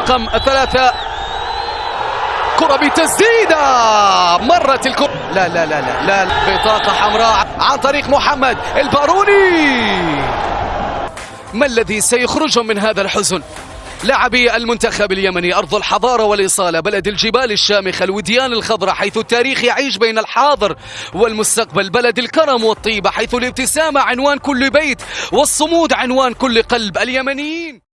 رقم 3. كرة بتسديدة، مرت الكرة، لا لا لا لا لا، بطاقة حمراء عن طريق محمد الباروني. ما الذي سيخرجهم من هذا الحزن؟ لاعبي المنتخب اليمني، أرض الحضارة والإصالة، بلد الجبال الشامخة، الوديان الخضراء، حيث التاريخ يعيش بين الحاضر والمستقبل، بلد الكرم والطيبة، حيث الابتسامة عنوان كل بيت والصمود عنوان كل قلب. اليمنيين